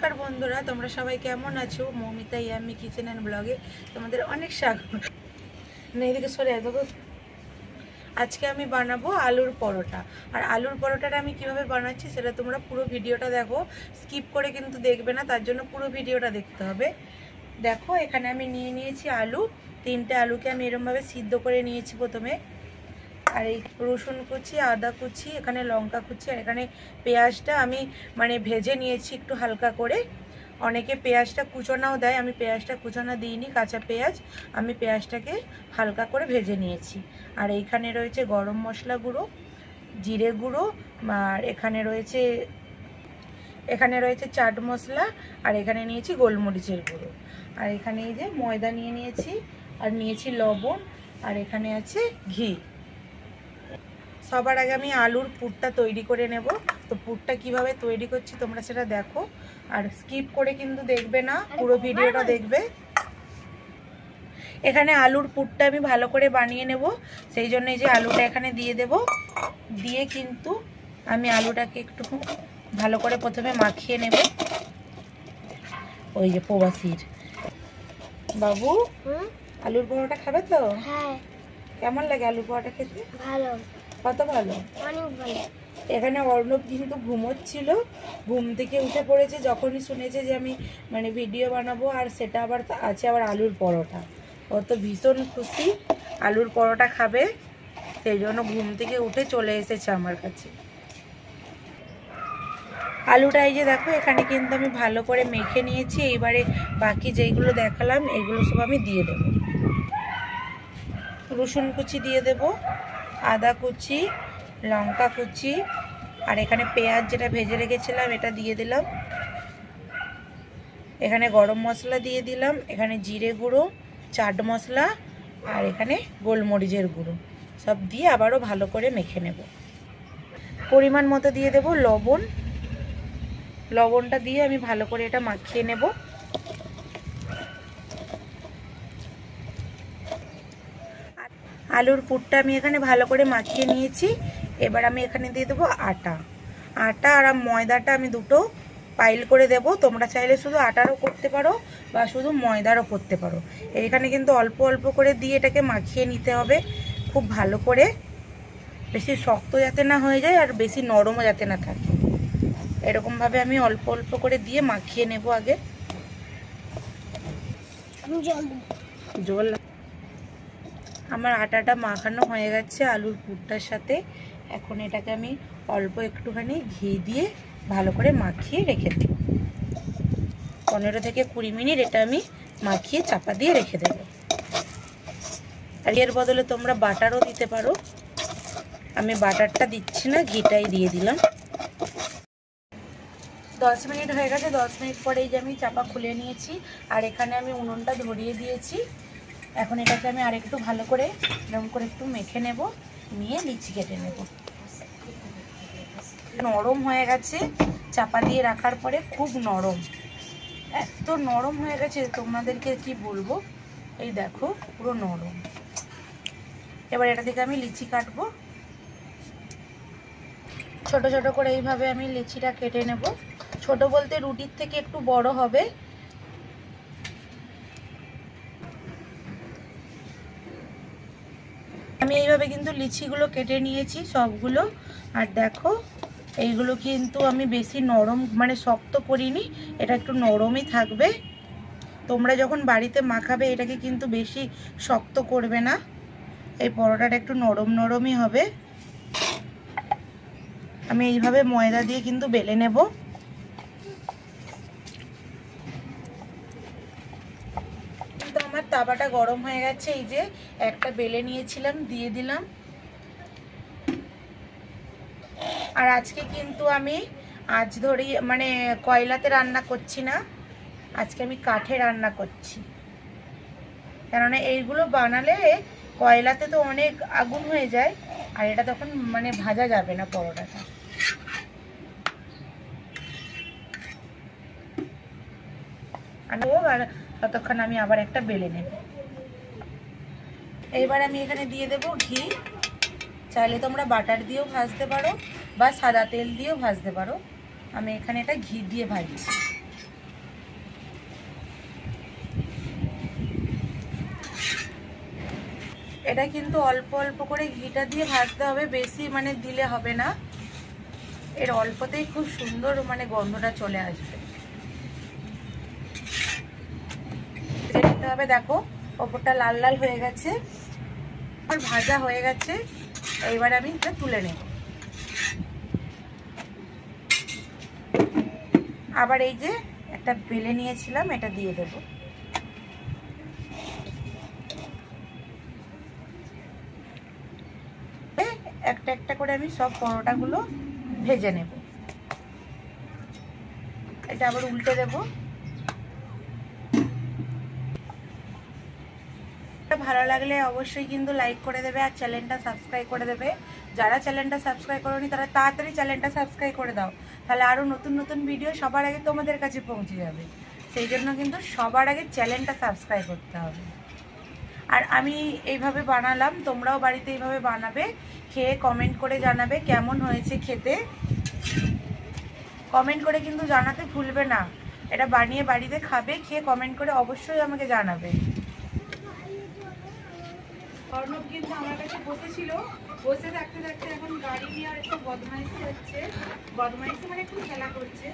नमस्कार बंधुरा তোমরা সবাই কেমন আছো মৌমিতা ইয়াম্মি কিচেন এন্ড ব্লগে তোমাদের অনেক স্বাগত। এদিকে সরে দেখো আজকে আমি বানাবো আলুর পরোটা। আর আলুর পরোটাটা আমি কিভাবে বানাচ্ছি সেটা তোমরা পুরো ভিডিওটা দেখো, স্কিপ করে কিন্তু দেখবে না, তার জন্য পুরো ভিডিওটা দেখতে হবে। দেখো এখানে আমি নিয়ে নিয়েছি আলু, তিনটে আলুকে আমি এরকম ভাবে সিদ্ধ করে নিয়েছি প্রথমে। আর এই রসুন কুচি, আদা কুচি, এখানে লঙ্কা কুচি, আর এখানে পেঁয়াজটা আমি ভেজে নিয়েছি একটু হালকা করে। অনেকে পেঁয়াজটা কুচোনাও দেয়, আমি পেঁয়াজটা কুচোনা দিইনি, কাঁচা পেঁয়াজ আমি পেঁয়াজটাকে হালকা করে ভেজে নিয়েছি। আর এইখানে রয়েছে গরম মশলা গুঁড়ো, জিরে গুঁড়ো, আর এখানে রয়েছে চাট মশলা, আর এখানে নিয়েছি গোলমরিচের গুঁড়ো। আর এখানে এই যে ময়দা নিয়ে নিয়েছি, আর নিয়েছি লবণ, আর এখানে আছে ঘি। সবার আগে আমি আলুর পুরটা তৈরি করে নেব। তো পুরটা কিভাবে তৈরি করছি তোমরা সেটা দেখো, আর স্কিপ করে কিন্তু দেখবে না, পুরো ভিডিওটা দেখবে। এখানে আলুর পুরটা আমি ভালো করে বানিয়ে নেব, সেই জন্য এই যে আলুটা এখানে দিয়ে দেব। দিয়ে কিন্তু আমি আলুটাকে একটু ভালো করে প্রথমে মাখিয়ে নেব। ওই যে প্রবাসীর বাবু আলুর পরোটা খাবে তো? হ্যাঁ। কেমন লাগে আলুর পরোটা খেতে? ভালো। কত ভালো? অনেক ভালো। এখানে অর্ণব কিন্তু ঘুমোচ্ছিল, ঘুম থেকে উঠে পড়েছে যখনই শুনেছে যে আমি ভিডিও বানাবো, আর সেটা আবার আছে আবার আলুর পরোটা। ও তো ভীষণ খুশি, আলুর পরোটা খাবে, সেই জন্য ঘুম থেকে উঠে চলে এসেছে আমার কাছে। আলুটা এই যে দেখো এখানে কিন্তু আমি ভালো করে মেখে নিয়েছি। এইবারে বাকি যেইগুলো দেখালাম এগুলো সব আমি দিয়ে দেব। রসুন কুচি দিয়ে দেব, আদা কুচি, লঙ্কা কুচি, আর এখানে পেঁয়াজ যেটা ভেজে রেখেছিলাম এটা দিয়ে দিলাম। এখানে গরম মশলা দিয়ে দিলাম, এখানে জিরে গুঁড়ো, চাট মশলা, আর এখানে গোলমরিচের গুঁড়ো, সব দিয়ে আবারও ভালো করে মেখে নেব। পরিমাণ মতো দিয়ে দেব লবণ। লবণটা দিয়ে আমি ভালো করে এটা মাখিয়ে নেব। আলুর পুরটা আমি এখানে ভালো করে মাখিয়ে নিয়েছি। এবার আমি এখানে দিয়ে দেবো আটা। আর ময়দাটা আমি দুটো পাইল করে দেব। তোমরা চাইলে শুধু আটারও করতে পারো বা শুধু ময়দারও করতে পারো। এখানে কিন্তু অল্প অল্প করে দিয়ে এটাকে মাখিয়ে নিতে হবে খুব ভালো করে, বেশি শক্ত যাতে না হয়ে যায় আর বেশি নরমও যাতে না থাকে। এরকমভাবে আমি অল্প অল্প করে দিয়ে মাখিয়ে নেব আগে। জল আমার আটাটা মাখানো হয়ে গেছে আলুর পুরটার সাথে। এখন এটাকে আমি অল্প একটুখানি ঘি দিয়ে ভালো করে মাখিয়ে রেখে দেব। 15 থেকে 20 মিনিট এটা আমি মাখিয়ে চাপা দিয়ে রেখে দেব। আর এর বদলে তোমরা বাটারও দিতে পারো, আমি বাটারটা দিচ্ছি না, ঘিটাই দিয়ে দিলাম। 10 মিনিট হয়ে গেছে। 10 মিনিট পরেই যে আমি চাপা খুলে নিয়েছি, আর এখানে আমি উনুনটা ধরিয়ে দিয়েছি। এখন এটাকে আমি আরেকটু ভালো করে এরকম করে একটু মেখে নেব, নিয়ে লিচি কেটে নেব। নরম হয়ে গেছে, চাপা দিয়ে রাখার পরে খুব নরম, এত নরম হয়ে গেছে তোমাদেরকে কি বলবো। এই দেখো পুরো নরম। এবার এটা থেকে আমি লিচি কাটবো। ছোট ছোট করে এইভাবে আমি লিচিটা কেটে নেব। ছোট বলতে রুটির থেকে একটু বড় হবে। আমি এইভাবে কিন্তু লিচিগুলো কেটে নিয়েছি সবগুলো। আর দেখো এইগুলো কিন্তু আমি বেশি নরম শক্ত করিনি, এটা একটু নরমই থাকবে। তোমরা যখন বাড়িতে মাখাবে এটাকে কিন্তু বেশি শক্ত করবে না, এই পরোটাটা একটু নরম নরমই হবে। আমি এইভাবে ময়দা দিয়ে কিন্তু বেলে নেব। আমার তাওয়াটা গরম হয়ে গেছে, এই যে একটা বেলে নিয়েছিলাম দিয়ে দিলাম। আর আজকে কিন্তু আমি কয়লাতে রান্না করছি না, আজকে আমি কাঠে রান্না করছি। কেননা এইগুলো বানালে কয়লাতে তো অনেক আগুন হয়ে যায়, আর এটা তখন ভাজা যাবে না পরোটাটা। আর ততক্ষণ আমি আবার একটা বেলে নেব। এইবার আমি এখানে দিয়ে দেব ঘি। চাইলে তোমরা বাটার দিয়েও ভাজতে পারো বা সাদা তেল দিয়েও ভাজতে পারো। আমি এখানে এটা ঘি দিয়ে ভাজছি। এটা কিন্তু অল্প অল্প করে ঘিটা দিয়ে ভাজতে হবে, বেশি মানে দিলে হবে না, এর অল্পতেই খুব সুন্দর মানে গন্ধটা চলে আসবে। দিতে হবে, দেখো ওপরটা লাল লাল হয়ে গেছে, আর ভাজা হয়ে গেছে। এইবার আমি এটা তুলে নেব। আবার এই যে একটা বেলে নিয়েছিলাম, এটা দিয়ে দেব। একটা একটা করে আমি সব পরোটাগুলো ভেজে নেব। এটা আবার উল্টে দেব। ভালো লাগলে অবশ্যই কিন্তু লাইক করে দেবে আর চ্যানেলটা সাবস্ক্রাইব করে দেবে। যারা চ্যানেলটা সাবস্ক্রাইব করোনি তারা তাড়াতাড়ি চ্যানেলটা সাবস্ক্রাইব করে দাও, তাহলে আরও নতুন নতুন ভিডিও সবার আগে তোমাদের কাছে পৌঁছে যাবে। সেই জন্য কিন্তু সবার আগে চ্যানেলটা সাবস্ক্রাইব করতে হবে। আর আমি এইভাবে বানালাম, তোমরাও বাড়িতে এইভাবে বানাবে, খেয়ে কমেন্ট করে জানাবে কেমন হয়েছে খেতে। কমেন্ট করে কিন্তু জানাতে ভুলবে না। এটা বানিয়ে বাড়িতে খাবে, খেয়ে কমেন্ট করে অবশ্যই আমাকে জানাবে। অর্ণব কিন্তু আমার কাছে বসেছিল, বসে থাকতে থাকতে এখন গাড়ি নিয়ে আর একটু বদমাইশি হচ্ছে। বদমাইশি মানে একটু খেলা করছে।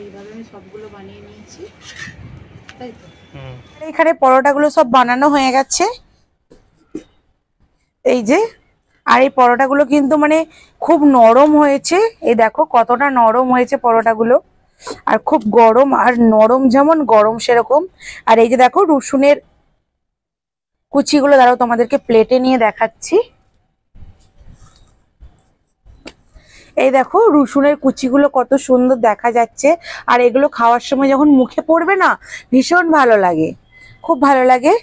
এইভাবে আমি সবগুলো বানিয়ে নিয়েছি, তাই তো। এখানে পরোটাগুলো সব বানানো হয়ে গেছে, এই যে। আর এই পরোটাগুলো কিন্তু মানে খুব নরম হয়েছে, এই দেখো কতটা নরম হয়েছে পরোটাগুলো। আর খুব গরম, আর নরম যেমন গরম সেরকম। আর এই যে দেখো রসুনের কুচিগুলো, দাঁড়াও তোমাদেরকে প্লেটে নিয়ে দেখাচ্ছি। এই দেখো রসুনের কুচিগুলো কত সুন্দর দেখা যাচ্ছে। আর এগুলো খাওয়ার সময় যখন মুখে পড়বে না, ভীষণ ভালো লাগে, খুব ভালো লাগে।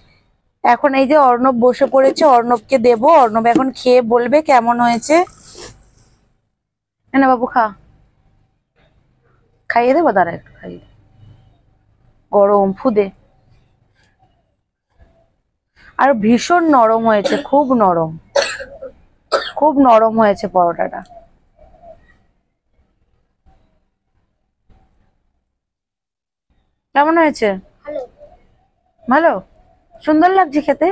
এখন এই যে অর্ণব বসে পড়েছে, অর্ণবকে দেবো, অর্ণব এখন খেয়ে বলবে কেমন হয়েছে। না বাবু খা, খাইয়ে দেবো, দাঁড়া একটু খাইয়ে, গরম ফুদে। আর ভীষণ নরম হয়েছে, খুব নরম, খুব নরম হয়েছে পরোটাটা। কেমন হয়েছে? ভালো, সুন্দর লাগছে খেতে।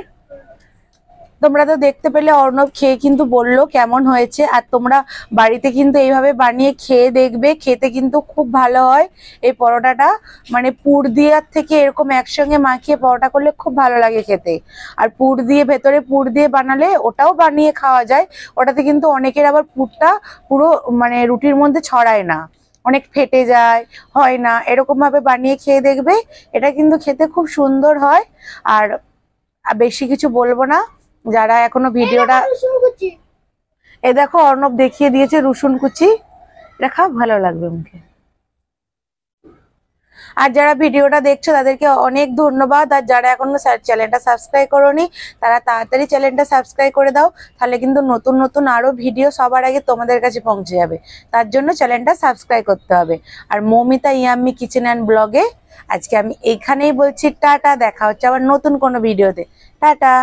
তোমরা তো দেখতে পেলে, অর্ণব খেয়ে কিন্তু বললো কেমন হয়েছে। আর তোমরা বাড়িতে কিন্তু এইভাবে বানিয়ে খেয়ে দেখবে, খেতে কিন্তু খুব ভালো হয় এই পরোটাটা। মানে পুর দেওয়ার থেকে এরকম একসঙ্গে মাখিয়ে পরোটা করলে খুব ভালো লাগে খেতে। আর পুর দিয়ে, ভেতরে পুর দিয়ে বানালে ওটাও বানিয়ে খাওয়া যায়। ওটাতে কিন্তু অনেকের আবার পুরটা পুরো মানে রুটির মধ্যে ছড়ায় না, অনেক ফেটে যায়, হয় না। এরকম ভাবে বানিয়ে খেয়ে দেখবে, এটা কিন্তু খেতে খুব সুন্দর হয়। আর বেশি কিছু বলবো না, যারা এখনো ভিডিওটা, এই দেখো অর্ণব দেখিয়ে দিয়েছে রসুন কুচি, এটা খাও, ভালো লাগবে মুখে। আর যারা ভিডিওটা দেখছো তাদেরকে অনেক ধন্যবাদ। আর যারা এখনো চ্যানেলটা সাবস্ক্রাইব করোনি তারা তাড়াতাড়ি চ্যানেলটা সাবস্ক্রাইব করে দাও, তাহলে কিন্তু নতুন নতুন আরো ভিডিও সবার আগে তোমাদের কাছে পৌঁছে যাবে। তার জন্য চ্যানেলটা সাবস্ক্রাইব করতে হবে। আর মৌমিতা ইয়াম্মি কিচেন অ্যান্ড ব্লগে আজকে আমি এইখানেই বলছি টাটা। দেখা হচ্ছে আবার নতুন কোনো ভিডিওতে। টাটা।